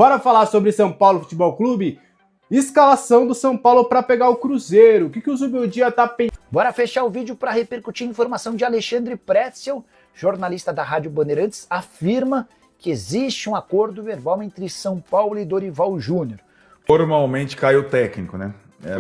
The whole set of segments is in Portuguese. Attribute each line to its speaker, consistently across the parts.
Speaker 1: Bora falar sobre São Paulo Futebol Clube? Escalação do São Paulo para pegar o Cruzeiro. O que o Zubeldia tá pensando?
Speaker 2: Bora fechar o vídeo para repercutir a informação de Alexandre Pretzel, jornalista da Rádio Bandeirantes, afirma que existe um acordo verbal entre São Paulo e Dorival Júnior.
Speaker 3: Formalmente caiu o técnico, né?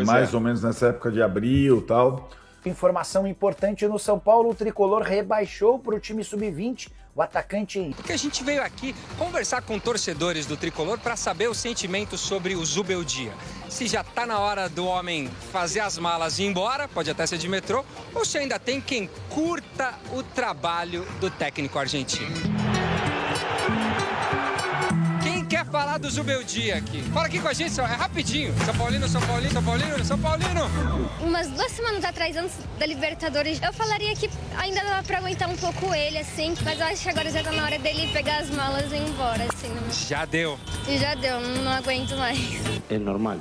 Speaker 3: Mais ou menos nessa época de abril e tal.
Speaker 2: Informação importante no São Paulo, o tricolor rebaixou para o time sub-20 o atacante.
Speaker 4: Porque a gente veio aqui conversar com torcedores do tricolor para saber o sentimento sobre o Zubeldia. Se já tá na hora do homem fazer as malas e ir embora, pode até ser de metrô, ou se ainda tem quem curta o trabalho do técnico argentino. Quem quer falar do Zubeldia aqui? Fala aqui com a gente, é rapidinho. São Paulino, São Paulino, São Paulino, São Paulino.
Speaker 5: Umas 2 semanas atrás, antes da Libertadores, eu falaria que ainda dá pra aguentar um pouco ele, assim, mas eu acho que agora já tá na hora dele pegar as malas e ir embora, assim.
Speaker 4: Já deu.
Speaker 5: E já deu, não aguento mais.
Speaker 6: É normal.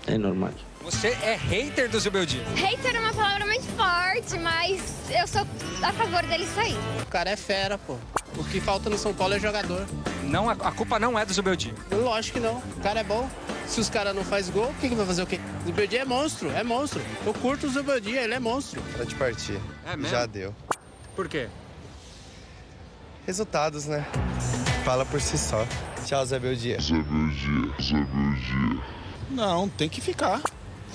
Speaker 6: É normal.
Speaker 4: Você é hater do Zubeldia?
Speaker 5: Hater é uma palavra muito forte, mas eu sou a favor dele sair.
Speaker 7: O cara é fera, pô. O que falta no São Paulo é jogador.
Speaker 4: Não, a culpa não é do Zubeldia.
Speaker 7: Lógico que não. O cara é bom. Se os caras não fazem gol, o que vai fazer o quê? O Zubeldia é monstro, é monstro. Eu curto o Zubeldia, ele é monstro.
Speaker 8: Pode partir.
Speaker 4: É mesmo?
Speaker 8: Já deu.
Speaker 4: Por quê?
Speaker 8: Resultados, né? Fala por si só. Tchau, Zé Beldia.
Speaker 9: Não, tem que ficar.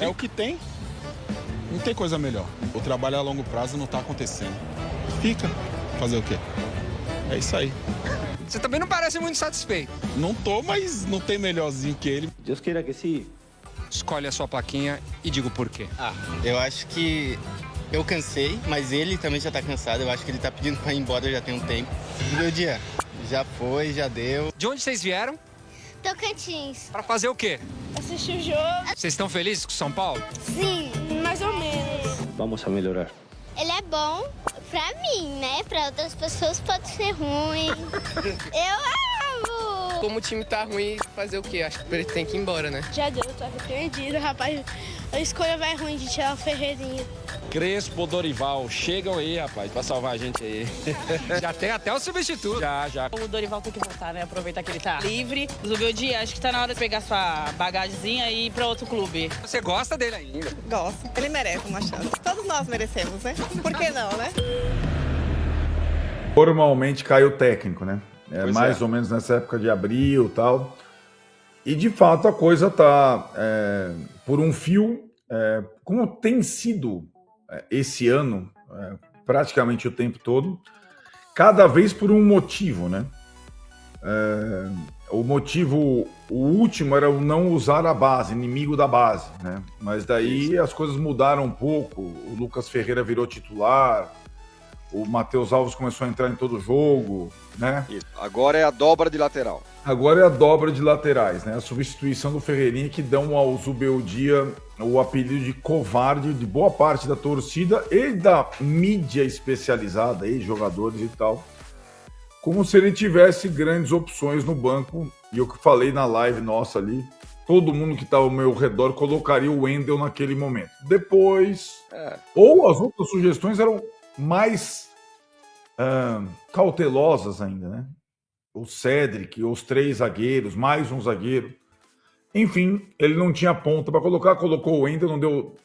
Speaker 9: É o que tem. Não tem coisa melhor. O trabalho a longo prazo não tá acontecendo. Fica. Fazer o quê? É isso aí.
Speaker 4: Você também não parece muito satisfeito.
Speaker 9: Não tô, mas não tem melhorzinho que ele.
Speaker 6: Deus queira que sim.
Speaker 4: Escolhe a sua plaquinha e diga o porquê.
Speaker 10: Eu acho que eu cansei, mas ele também já tá cansado. Eu acho que ele tá pedindo pra ir embora já tem um tempo. Meu dia, já foi, já deu.
Speaker 4: De onde vocês vieram?
Speaker 5: Tocantins.
Speaker 4: Pra fazer o quê?
Speaker 5: Assistir o jogo?
Speaker 4: Vocês estão felizes com o São Paulo?
Speaker 5: Sim, mais ou menos.
Speaker 6: Vamos a melhorar.
Speaker 5: Ele é bom pra mim, né? Pra outras pessoas pode ser ruim. Eu amo!
Speaker 7: Como o time tá ruim, fazer o quê? Acho que ele tem que ir embora, né?
Speaker 5: Já deu, tô arrependido, rapaz. A escolha vai ruim de tirar o Ferreirinha.
Speaker 6: Crespo, Dorival, chegam aí, rapaz, pra salvar a gente aí.
Speaker 4: Já tem até o substituto.
Speaker 6: Já.
Speaker 11: O Dorival tem que voltar, né? Aproveitar que ele tá livre. O Zubeldia, acho que tá na hora de pegar sua bagagemzinha e ir pra outro clube.
Speaker 4: Você gosta dele ainda?
Speaker 11: Gosto. Ele merece uma chance. Todos nós merecemos, né? Por que não, né?
Speaker 3: Formalmente caiu o técnico, né? Mais ou menos nessa época de abril e tal. E de fato a coisa tá por um fio, como tem sido esse ano, praticamente o tempo todo, cada vez por um motivo, né? O motivo, o último era o não usar a base, inimigo da base, né? Mas daí as coisas mudaram um pouco, o Lucas Ferreira virou titular, o Matheus Alves começou a entrar em todo jogo, né?
Speaker 12: Isso. Agora é a dobra de lateral.
Speaker 3: Agora é a dobra de laterais, né? A substituição do Ferreirinha que dão ao Zubeldia o apelido de covarde de boa parte da torcida e da mídia especializada, e jogadores e tal. Como se ele tivesse grandes opções no banco. E eu que falei na live nossa ali, todo mundo que estava ao meu redor colocaria o Wendel naquele momento. Depois, ou as outras sugestões eram mais cautelosas ainda, né? O Cédric, os 3 zagueiros, mais um zagueiro. Enfim, ele não tinha ponta para colocar, colocou o Wendel, não deu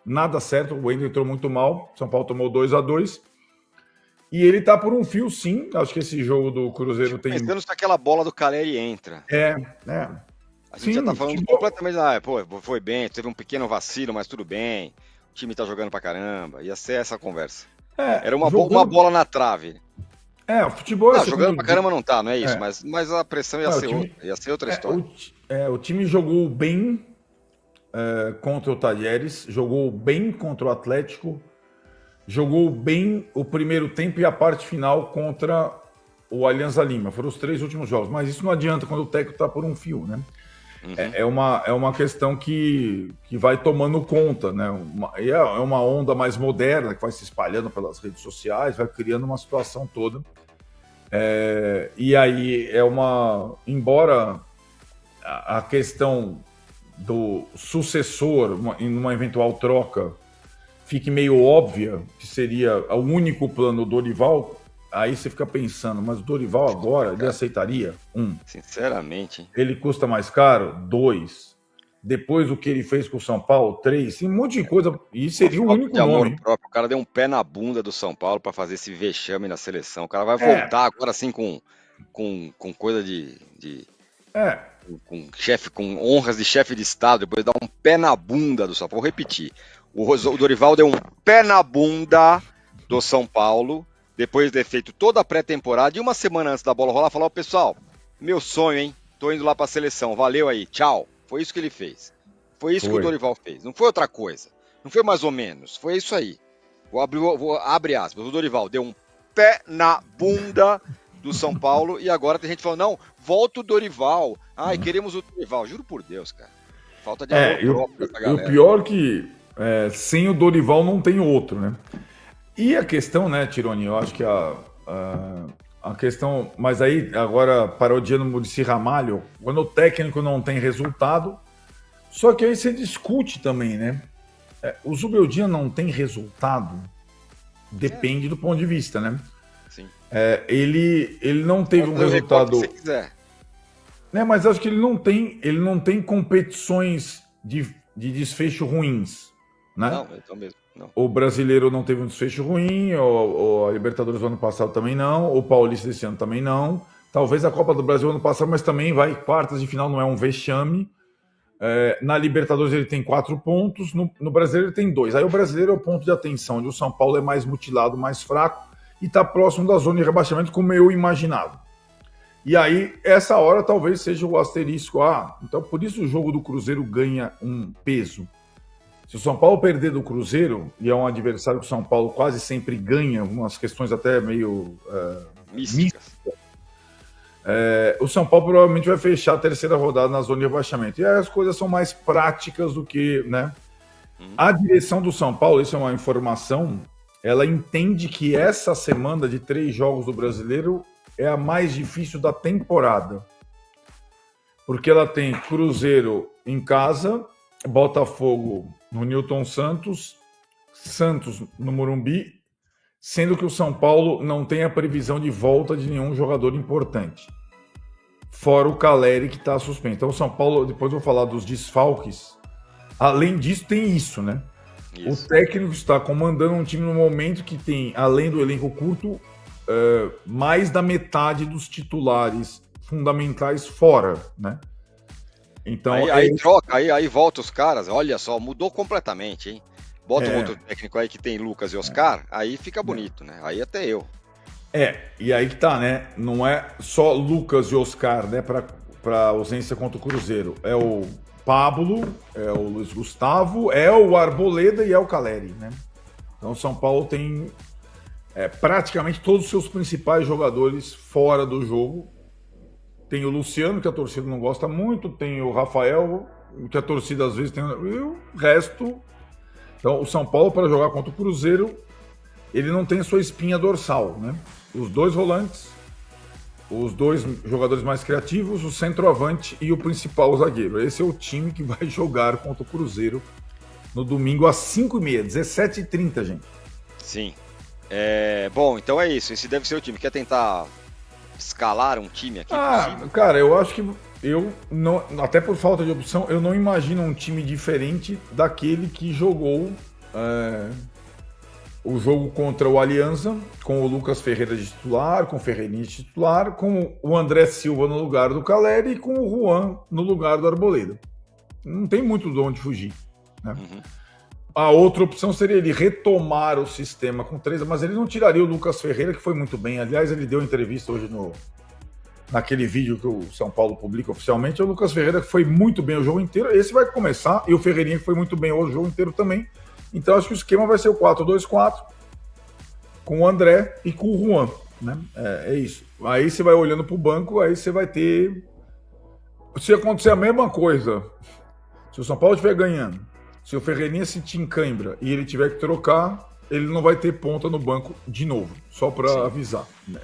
Speaker 3: nada certo, o Wendel entrou muito mal, São Paulo tomou 2-2. E ele tá por um fio, sim, acho que esse jogo do Cruzeiro tem...
Speaker 12: Pensando se aquela bola do Caleri entra. A gente já tá falando completamente... foi bem, teve um pequeno vacilo, mas tudo bem. O time tá jogando pra caramba, ia ser essa conversa. Era uma bola na trave.
Speaker 3: O futebol...
Speaker 12: Não, jogando pra caramba não tá, não é isso, mas a pressão ia ser outra história.
Speaker 3: O time jogou bem contra o Talheres, jogou bem contra o Atlético, jogou bem o primeiro tempo e a parte final contra o Alianza Lima. Foram os 3 últimos jogos, mas isso não adianta quando o técnico tá por um fio, né? Uhum. É uma questão que vai tomando conta, né? É uma onda mais moderna que vai se espalhando pelas redes sociais, vai criando uma situação toda. E aí embora a questão do sucessor, numa eventual troca, fique meio óbvia, que seria o único plano do Dorival, aí você fica pensando, mas o Dorival agora, ele aceitaria?
Speaker 12: Sinceramente.
Speaker 3: Ele custa mais caro? 2. Depois o que ele fez com o São Paulo? 3. Tem um monte de coisa. E seria o único nome.
Speaker 12: Próprio. O cara deu um pé na bunda do São Paulo para fazer esse vexame na seleção. O cara vai voltar agora assim com coisa com chefe, com honras de chefe de Estado, depois dar um pé na bunda do São Paulo. Vou repetir. O Dorival deu um pé na bunda do São Paulo, depois de ter feito toda a pré-temporada, e uma semana antes da bola rolar, falou: pessoal, meu sonho, hein? Tô indo lá pra seleção, valeu aí, tchau. Foi isso que ele fez. Foi isso que o Dorival fez. Não foi outra coisa. Não foi mais ou menos. Foi isso aí. Vou abrir aspas. O Dorival deu um pé na bunda do São Paulo, e agora tem gente falando: não, volta o Dorival. Ai, queremos o Dorival. Juro por Deus, cara. Falta de amor próprio pra galera.
Speaker 3: O pior que sem o Dorival não tem outro, né? E a questão, né, Tironi, eu acho que a questão... Mas aí, agora, parodiando o Muricy Ramalho, quando o técnico não tem resultado, só que aí você discute também, né? O Zubeldia não tem resultado, depende do ponto de vista, né?
Speaker 12: Sim.
Speaker 3: Ele não teve um resultado...
Speaker 12: Se você quiser.
Speaker 3: Né, mas acho que ele não tem competições de desfecho ruins, né?
Speaker 12: Não, então mesmo. Não.
Speaker 3: O brasileiro não teve um desfecho ruim, a Libertadores do ano passado também não, o Paulista desse ano também não. Talvez a Copa do Brasil ano passado, mas também vai quartas de final, não é um vexame. Na Libertadores ele tem 4 pontos, no brasileiro ele tem 2. Aí o brasileiro é o ponto de atenção, onde o São Paulo é mais mutilado, mais fraco e está próximo da zona de rebaixamento, como eu imaginava. E aí, essa hora talvez seja o asterisco. Então por isso o jogo do Cruzeiro ganha um peso. Se o São Paulo perder do Cruzeiro, e é um adversário que o São Paulo quase sempre ganha, umas questões até meio místicas, o São Paulo provavelmente vai fechar a terceira rodada na zona de rebaixamento. E aí as coisas são mais práticas do que, né? A direção do São Paulo, isso é uma informação, ela entende que essa semana de 3 jogos do Brasileiro é a mais difícil da temporada. Porque ela tem Cruzeiro em casa, Botafogo no Newton Santos no Morumbi, sendo que o São Paulo não tem a previsão de volta de nenhum jogador importante. Fora o Caleri, que está suspenso. Então o São Paulo, depois eu vou falar dos desfalques, além disso tem isso, né? Isso. O técnico está comandando um time no momento que tem, além do elenco curto, mais da metade dos titulares fundamentais fora, né? Então,
Speaker 12: aí troca, aí volta os caras, olha só, mudou completamente, hein? Bota um outro técnico aí que tem Lucas e Oscar, aí fica bonito, né? Aí até eu.
Speaker 3: E aí que tá, né? Não é só Lucas e Oscar, né, pra ausência contra o Cruzeiro. É o Pablo, é o Luiz Gustavo, é o Arboleda e é o Caleri, né? Então o São Paulo tem praticamente todos os seus principais jogadores fora do jogo. Tem o Luciano, que a torcida não gosta muito, tem o Rafael, que a torcida às vezes tem, e o resto. Então, o São Paulo, para jogar contra o Cruzeiro, ele não tem a sua espinha dorsal, né? Os 2 volantes, os 2 jogadores mais criativos, o centroavante e o principal zagueiro. Esse é o time que vai jogar contra o Cruzeiro no domingo às 5h30, 17h30, gente.
Speaker 12: Sim. Bom, então é isso. Esse deve ser o time. Quer tentar escalar um time aqui por cima?
Speaker 3: Cara, eu acho que eu não, até por falta de opção, eu não imagino um time diferente daquele que jogou o jogo contra o Alianza, com o Lucas Ferreira de titular, com o Ferreirinha de titular, com o André Silva no lugar do Caleri e com o Juan no lugar do Arboleda. Não tem muito de onde fugir, né? A outra opção seria ele retomar o sistema com 3, mas ele não tiraria o Lucas Ferreira, que foi muito bem. Aliás, ele deu entrevista hoje naquele vídeo que o São Paulo publica oficialmente. O Lucas Ferreira, que foi muito bem o jogo inteiro. Esse vai começar, e o Ferreirinha, que foi muito bem o jogo inteiro também. Então, acho que o esquema vai ser o 4-2-4, com o André e com o Juan, né? É isso. Aí você vai olhando para o banco, aí você vai ter... Se acontecer a mesma coisa, se o São Paulo estiver ganhando, se o Ferreirinha sentir em cãibra e ele tiver que trocar, ele não vai ter ponta no banco de novo, só para avisar, né?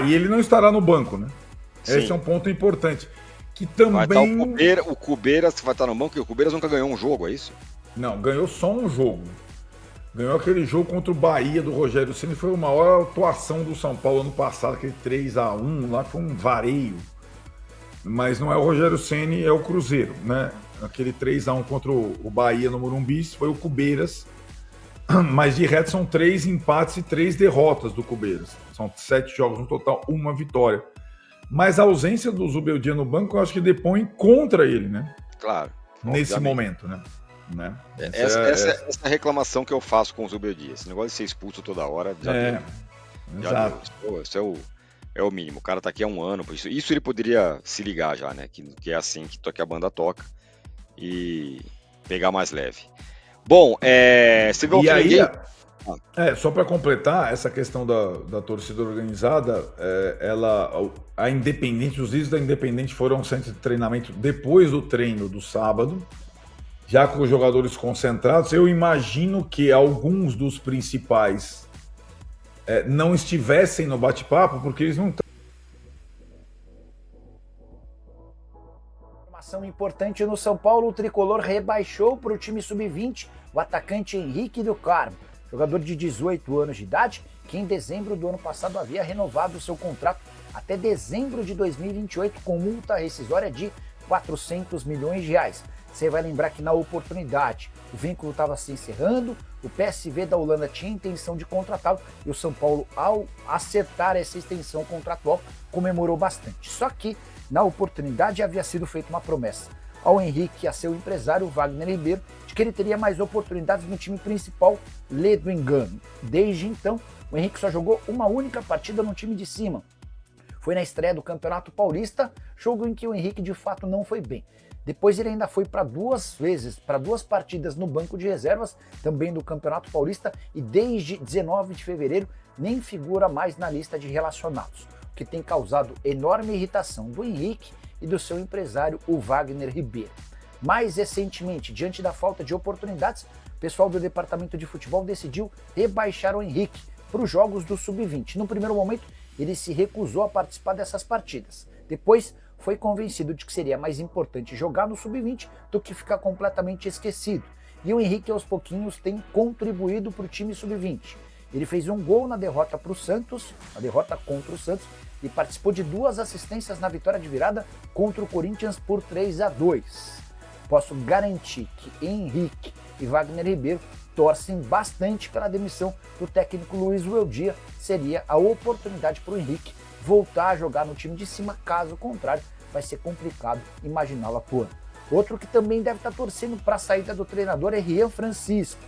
Speaker 3: E ele não estará no banco, né? Sim. Esse é um ponto importante. Que também...
Speaker 12: Vai estar o Cubeiras vai estar no banco, e o Cubeiras nunca ganhou um jogo, é isso?
Speaker 3: Não, ganhou só um jogo. Ganhou aquele jogo contra o Bahia do Rogério Ceni, foi a maior atuação do São Paulo ano passado, aquele 3-1 lá, foi um vareio. Mas não é o Rogério Ceni, é o Cruzeiro, né? Aquele 3-1 contra o Bahia no Morumbi foi o Cubeiras, mas de reto são 3 empates e 3 derrotas do Cubeiras. São 7 jogos no total, 1 vitória. Mas a ausência do Zubeldia no banco, eu acho que depõe contra ele, né?
Speaker 12: Claro.
Speaker 3: Nesse momento, né?
Speaker 12: Essa é a reclamação que eu faço com o Zubeldia. Esse negócio de ser expulso toda hora já deu.
Speaker 3: Exato.
Speaker 12: Isso é o mínimo. O cara tá aqui há 1 ano. Isso ele poderia se ligar já, né? Que é assim que a banda toca. E pegar mais leve. Bom, você viu
Speaker 3: e aí, só para completar essa questão da torcida organizada, a Independente, os líderes da Independente foram ao centro de treinamento depois do treino do sábado, já com os jogadores concentrados. Eu imagino que alguns dos principais não estivessem no bate-papo, porque eles não estão.
Speaker 2: Informação importante no São Paulo: o tricolor rebaixou para o time sub-20 o atacante Henrique do Carmo, jogador de 18 anos de idade, que em dezembro do ano passado havia renovado seu contrato até dezembro de 2028 com multa rescisória de R$400 milhões. Você vai lembrar que na oportunidade o vínculo estava se encerrando, o PSV da Holanda tinha intenção de contratá-lo e o São Paulo, ao acertar essa extensão contratual, comemorou bastante. Só que na oportunidade havia sido feita uma promessa ao Henrique e a seu empresário Wagner Ribeiro de que ele teria mais oportunidades no time principal, lê do engano. Desde então, o Henrique só jogou uma única partida no time de cima. Foi na estreia do Campeonato Paulista, jogo em que o Henrique de fato não foi bem. Depois ele ainda foi para 2 partidas no banco de reservas, também do Campeonato Paulista, e desde 19 de fevereiro nem figura mais na lista de relacionados, o que tem causado enorme irritação do Henrique e do seu empresário, o Wagner Ribeiro. Mais recentemente, diante da falta de oportunidades, o pessoal do departamento de futebol decidiu rebaixar o Henrique para os jogos do Sub-20. No primeiro momento, ele se recusou a participar dessas partidas. Depois, foi convencido de que seria mais importante jogar no Sub-20 do que ficar completamente esquecido. E o Henrique, aos pouquinhos, tem contribuído para o time Sub-20. Ele fez um gol na derrota para o Santos, na derrota contra o Santos, e participou de 2 assistências na vitória de virada contra o Corinthians por 3-2. Posso garantir que Henrique e Wagner Ribeiro torcem bastante pela demissão do técnico Luiz Zubeldia. Seria a oportunidade para o Henrique voltar a jogar no time de cima, caso contrário, vai ser complicado imaginá-lo atuando. Outro que também deve estar torcendo para a saída do treinador é Rian Francisco,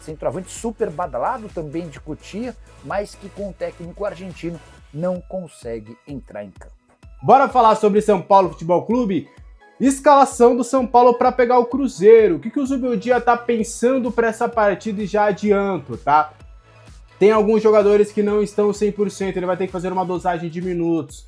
Speaker 2: centroavante super badalado, também de Cotia, mas que com o técnico argentino não consegue entrar em campo.
Speaker 1: Bora falar sobre São Paulo Futebol Clube? Escalação do São Paulo para pegar o Cruzeiro. O que o Zubeldia tá pensando para essa partida e já adianto, tá? Tem alguns jogadores que não estão 100%, ele vai ter que fazer uma dosagem de minutos.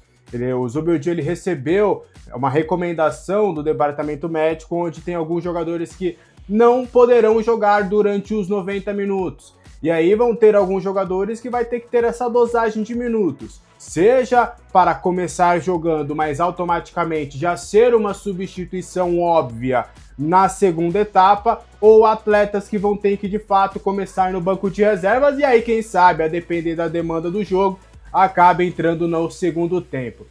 Speaker 1: O Zubeldia ele recebeu uma recomendação do departamento médico, onde tem alguns jogadores que não poderão jogar durante os 90 minutos. E aí vão ter alguns jogadores que vai ter que ter essa dosagem de minutos. Seja para começar jogando, mas automaticamente já ser uma substituição óbvia na segunda etapa, ou atletas que vão ter que de fato começar no banco de reservas e aí quem sabe, a depender da demanda do jogo, acaba entrando no segundo tempo.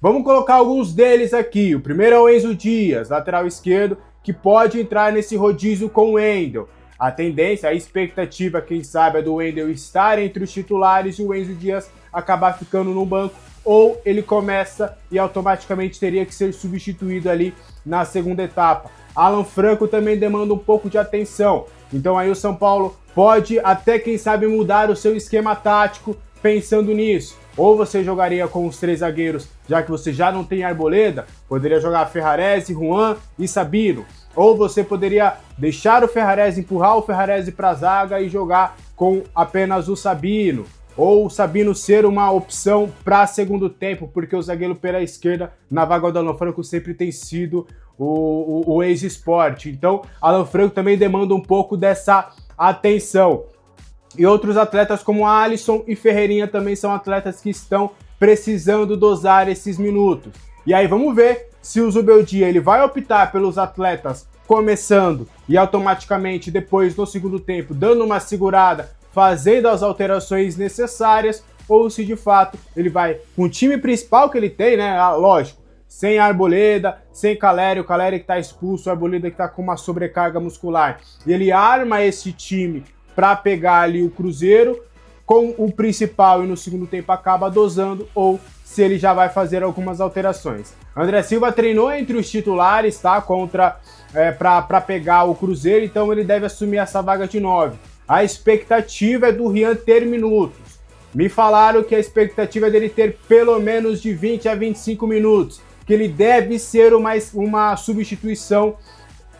Speaker 1: Vamos colocar alguns deles aqui. O primeiro é o Enzo Dias, lateral esquerdo, que pode entrar nesse rodízio com o Wendel. A tendência, a expectativa, quem sabe, é do Wendel estar entre os titulares e o Enzo Dias acabar ficando no banco, ou ele começa e automaticamente teria que ser substituído ali na segunda etapa. Alan Franco também demanda um pouco de atenção, então aí o São Paulo pode até, quem sabe, mudar o seu esquema tático pensando nisso. Ou você jogaria com os 3 zagueiros, já que você já não tem Arboleda, poderia jogar Ferrarese, Juan e Sabino. Ou você poderia deixar o Ferrarese, empurrar o Ferrarese para a zaga e jogar com apenas o Sabino. Ou o Sabino ser uma opção para segundo tempo, porque o zagueiro pela esquerda, na vaga do Alan Franco, sempre tem sido o ex-Sport. Então, Alan Franco também demanda um pouco dessa atenção. E outros atletas como Alisson e Ferreirinha também são atletas que estão precisando dosar esses minutos. E aí vamos ver se o Zubeldia ele vai optar pelos atletas começando e automaticamente depois no segundo tempo dando uma segurada, fazendo as alterações necessárias, ou se de fato ele vai com o time principal que ele tem, né? Lógico, sem Arboleda, sem Caleri, o Caleri que tá expulso, o Arboleda que tá com uma sobrecarga muscular, e ele arma esse time para pegar ali o Cruzeiro com o principal e no segundo tempo acaba dosando, ou se ele já vai fazer algumas alterações. André Silva treinou entre os titulares, tá? Para pegar o Cruzeiro, então ele deve assumir essa vaga de 9. A expectativa é do Rian ter minutos. Me falaram que a expectativa é dele ter pelo menos de 20 a 25 minutos, que ele deve ser uma substituição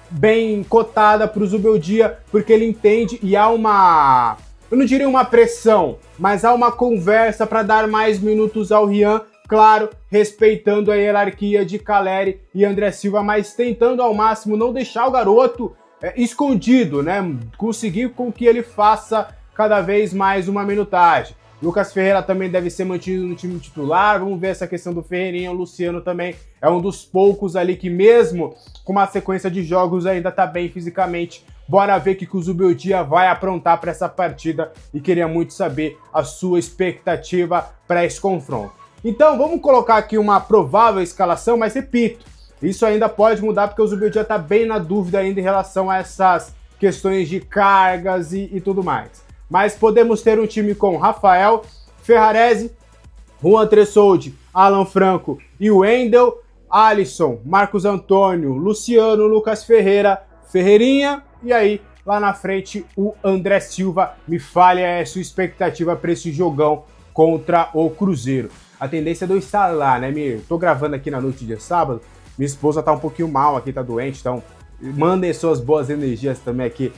Speaker 1: bem cotada para o Zubeldia, porque ele entende e há uma... eu não diria uma pressão, mas há uma conversa para dar mais minutos ao Rian, claro, respeitando a hierarquia de Caleri e André Silva, mas tentando ao máximo não deixar o garoto escondido, né? Conseguir com que ele faça cada vez mais uma minutagem. Lucas Ferreira também deve ser mantido no time titular, vamos ver essa questão do Ferreirinha, o Luciano também é um dos poucos ali que mesmo com uma sequência de jogos ainda tá bem fisicamente. Bora ver o que o Zubeldia vai aprontar para essa partida e queria muito saber a sua expectativa para esse confronto. Então vamos colocar aqui uma provável escalação, mas repito, isso ainda pode mudar porque o Zubeldia tá bem na dúvida ainda em relação a essas questões de cargas e tudo mais. Mas podemos ter um time com Rafael, Ferrarese, Juan Tressoldi, Alan Franco e Wendel, Alisson, Marcos Antônio, Luciano, Lucas Ferreira, Ferreirinha e aí lá na frente o André Silva. Me falha a sua expectativa para esse jogão contra o Cruzeiro. A tendência é de eu estar lá, né, Mir? Tô gravando aqui na noite de sábado, minha esposa tá um pouquinho mal aqui, tá doente, então mandem suas boas energias também aqui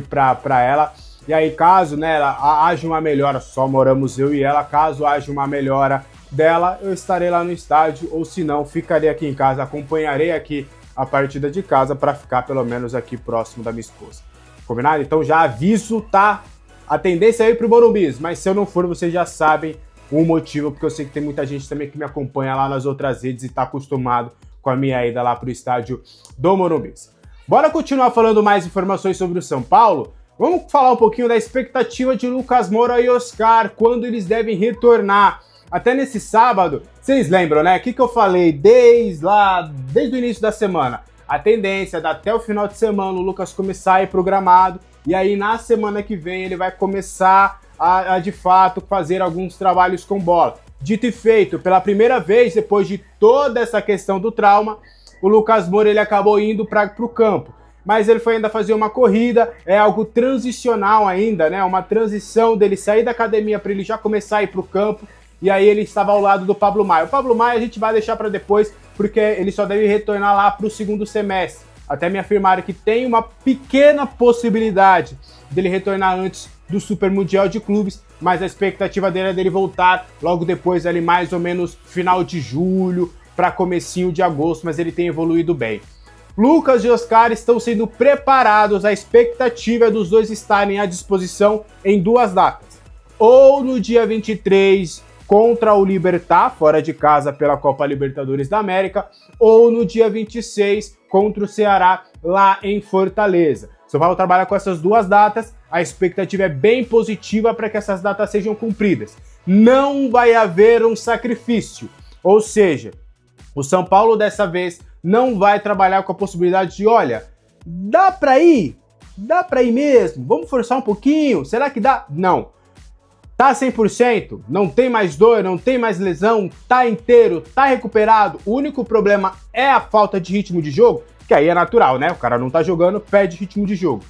Speaker 1: pra ela. E aí, caso, né, haja uma melhora, só moramos eu e ela, caso haja uma melhora dela, eu estarei lá no estádio, ou se não, ficarei aqui em casa, acompanharei aqui a partida de casa para ficar pelo menos aqui próximo da minha esposa. Combinado? Então já aviso, tá? A tendência é ir pro Morumbi, mas se eu não for, vocês já sabem o motivo, porque eu sei que tem muita gente também que me acompanha lá nas outras redes e tá acostumado com a minha ida lá pro estádio do Morumbi. Bora continuar falando mais informações sobre o São Paulo? Vamos falar um pouquinho da expectativa de Lucas Moura e Oscar, quando eles devem retornar. Até nesse sábado, vocês lembram, né? O que eu falei desde o início da semana? A tendência é até o final de semana o Lucas começar a ir programado, e aí na semana que vem ele vai começar a de fato fazer alguns trabalhos com bola. Dito e feito, pela primeira vez, depois de toda essa questão do trauma, o Lucas Moura ele acabou indo para o campo. Mas ele foi ainda fazer uma corrida, é algo transicional ainda, né? Uma transição dele sair da academia para ele já começar a ir para o campo, e aí ele estava ao lado do Pablo Maia. O Pablo Maia a gente vai deixar para depois, porque ele só deve retornar lá para o segundo semestre. Até me afirmaram que tem uma pequena possibilidade dele retornar antes do Super Mundial de Clubes, mas a expectativa dele é dele voltar logo depois, ali mais ou menos final de julho para comecinho de agosto, mas ele tem evoluído bem. Lucas e Oscar estão sendo preparados, a expectativa é dos dois estarem à disposição em duas datas. Ou no dia 23 contra o Libertad, fora de casa pela Copa Libertadores da América, ou no dia 26 contra o Ceará, lá em Fortaleza. São Paulo trabalha com essas duas datas, a expectativa é bem positiva para que essas datas sejam cumpridas. Não vai haver um sacrifício, ou seja, o São Paulo dessa vez não vai trabalhar com a possibilidade de, olha, dá pra ir mesmo, vamos forçar um pouquinho, será que dá? Não. Tá 100%, não tem mais dor, não tem mais lesão, tá inteiro, tá recuperado, o único problema é a falta de ritmo de jogo, que aí é natural, né? O cara não tá jogando, perde ritmo de jogo.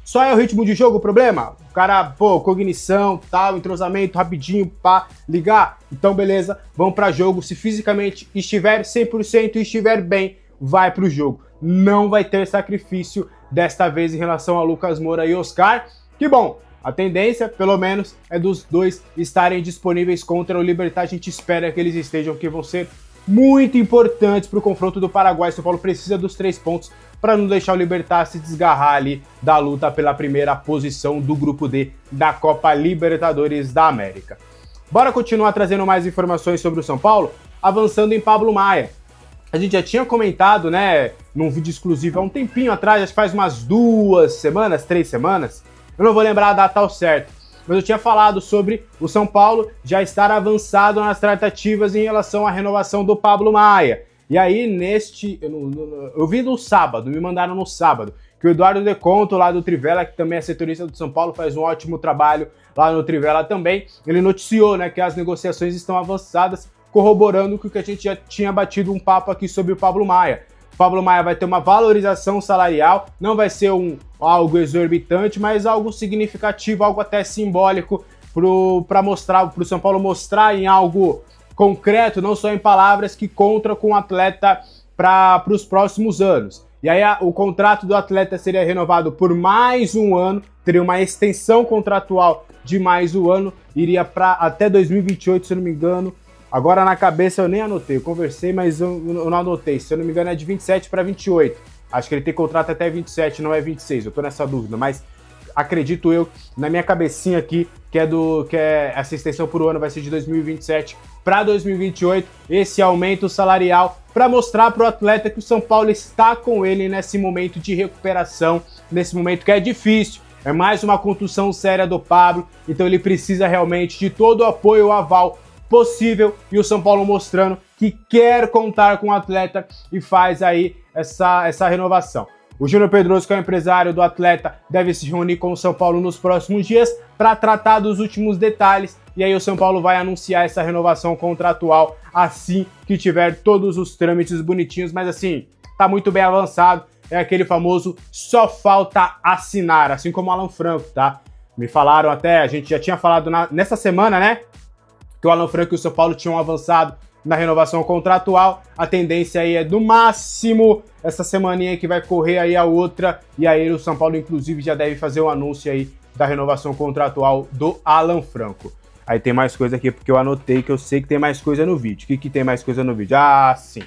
Speaker 1: Só é o ritmo de jogo o problema? O cara, cognição, tal, entrosamento, rapidinho, pá, ligar. Então, beleza, vamos pra jogo. Se fisicamente estiver 100% e estiver bem, vai pro jogo. Não vai ter sacrifício desta vez em relação a Lucas Moura e Oscar. Que bom, a tendência, pelo menos, é dos dois estarem disponíveis contra o Libertad. A gente espera que eles estejam, que vão ser muito importantes para o confronto do Paraguai. São Paulo precisa dos 3 pontos para não deixar o Libertad se desgarrar ali da luta pela primeira posição do grupo D da Copa Libertadores da América. Bora continuar trazendo mais informações sobre o São Paulo, avançando em Pablo Maia. A gente já tinha comentado, né, num vídeo exclusivo há um tempinho atrás, acho que faz umas 2 semanas, 3 semanas, eu não vou lembrar a data ao certo, mas eu tinha falado sobre o São Paulo já estar avançado nas tratativas em relação à renovação do Pablo Maia. E aí, eu vi no sábado, me mandaram no sábado, que o Eduardo Deconto, lá do Trivela, que também é setorista do São Paulo, faz um ótimo trabalho lá no Trivela também, ele noticiou, né, que as negociações estão avançadas, corroborando com o que a gente já tinha batido um papo aqui sobre o Pablo Maia. O Pablo Maia vai ter uma valorização salarial, não vai ser algo exorbitante, mas algo significativo, algo até simbólico para mostrar, para o São Paulo mostrar em algo concreto, não só em palavras, que conta com o atleta para os próximos anos. E aí o contrato do atleta seria renovado por mais um ano, teria uma extensão contratual de mais um ano, iria para até 2028, se eu não me engano. Agora na cabeça eu nem anotei, eu conversei, mas eu não anotei. Se eu não me engano é de 27 para 28. Acho que ele tem contrato até 27, não é 26, eu tô nessa dúvida, mas acredito eu, na minha cabecinha aqui, que é essa extensão por ano vai ser de 2027 para 2028, esse aumento salarial para mostrar para o atleta que o São Paulo está com ele nesse momento de recuperação, nesse momento que é difícil, é mais uma contusão séria do Pablo, então ele precisa realmente de todo o apoio, o aval possível, e o São Paulo mostrando que quer contar com o atleta e faz aí essa renovação. O Júnior Pedroso, que é o empresário do atleta, deve se reunir com o São Paulo nos próximos dias para tratar dos últimos detalhes, e aí o São Paulo vai anunciar essa renovação contratual assim que tiver todos os trâmites bonitinhos, mas assim, tá muito bem avançado, é aquele famoso só falta assinar, assim como o Alan Franco, tá? Me falaram até, a gente já tinha falado nessa semana, né, que o Alan Franco e o São Paulo tinham avançado na renovação contratual, a tendência aí é no máximo essa semaninha que vai correr aí a outra, e aí o São Paulo inclusive já deve fazer o anúncio aí da renovação contratual do Alan Franco. Aí tem mais coisa aqui, porque eu anotei que eu sei que tem mais coisa no vídeo. O que tem mais coisa no vídeo? Ah, sim.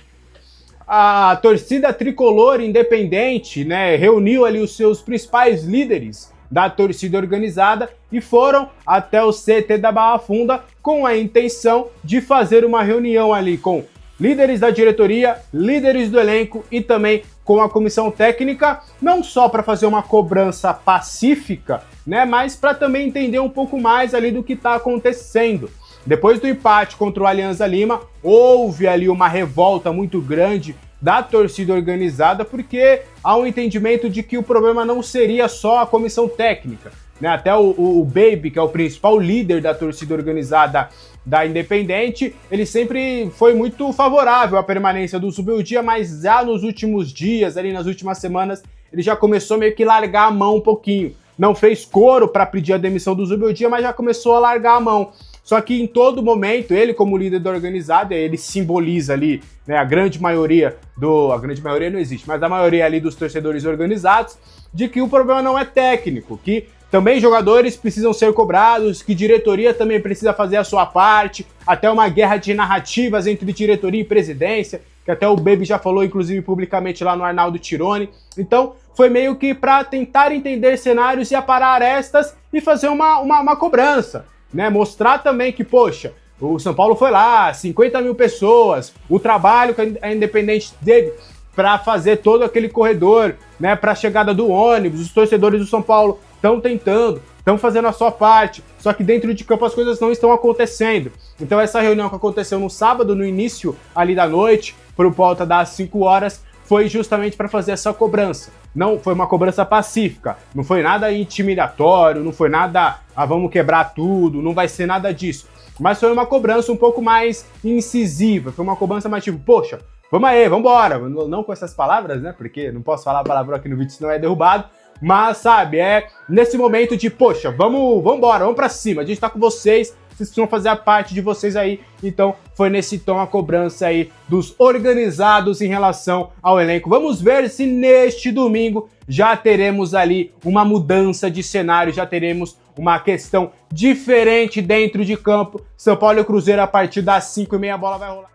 Speaker 1: A torcida tricolor independente, né, reuniu ali os seus principais líderes da torcida organizada e foram até o CT da Barra Funda com a intenção de fazer uma reunião ali com líderes da diretoria, líderes do elenco e também com a comissão técnica, não só para fazer uma cobrança pacífica, né, mas para também entender um pouco mais ali do que está acontecendo. Depois do empate contra o Alianza Lima, houve ali uma revolta muito grande da torcida organizada, porque há um entendimento de que o problema não seria só a comissão técnica, né? Até o Baby, que é o principal líder da torcida organizada da Independente, ele sempre foi muito favorável à permanência do Zubeldia, mas já nos últimos dias, ali nas últimas semanas, ele já começou meio que largar a mão um pouquinho. Não fez coro para pedir a demissão do Zubeldia, mas já começou a largar a mão. Só que em todo momento, ele como líder da organizada, ele simboliza ali, né, a grande maioria não existe, mas a maioria ali dos torcedores organizados, de que o problema não é técnico, que também jogadores precisam ser cobrados, que diretoria também precisa fazer a sua parte, até uma guerra de narrativas entre diretoria e presidência, que até o Baby já falou, inclusive, publicamente lá no Arnaldo Tironi. Então, foi meio que para tentar entender cenários e aparar arestas e fazer uma cobrança, né? Mostrar também que, poxa, o São Paulo foi lá, 50 mil pessoas, o trabalho que a Independente teve para fazer todo aquele corredor, né, para a chegada do ônibus, os torcedores do São Paulo estão tentando, estão fazendo a sua parte, só que dentro de campo as coisas não estão acontecendo. Então essa reunião que aconteceu no sábado, no início ali da noite, por volta das 5 horas, foi justamente para fazer essa cobrança. Não foi uma cobrança pacífica, não foi nada intimidatório, não foi nada, vamos quebrar tudo, não vai ser nada disso. Mas foi uma cobrança um pouco mais incisiva, foi uma cobrança mais tipo, poxa, vamos aí, vambora. Não com essas palavras, né, porque não posso falar palavrão aqui no vídeo, senão é derrubado. Mas, sabe, é nesse momento de, poxa, vambora, vamos pra cima, a gente tá com vocês precisam fazer a parte de vocês aí. Então, foi nesse tom a cobrança aí dos organizados em relação ao elenco. Vamos ver se neste domingo já teremos ali uma mudança de cenário, já teremos uma questão diferente dentro de campo. São Paulo e Cruzeiro a partir das 5h30, a bola vai rolar.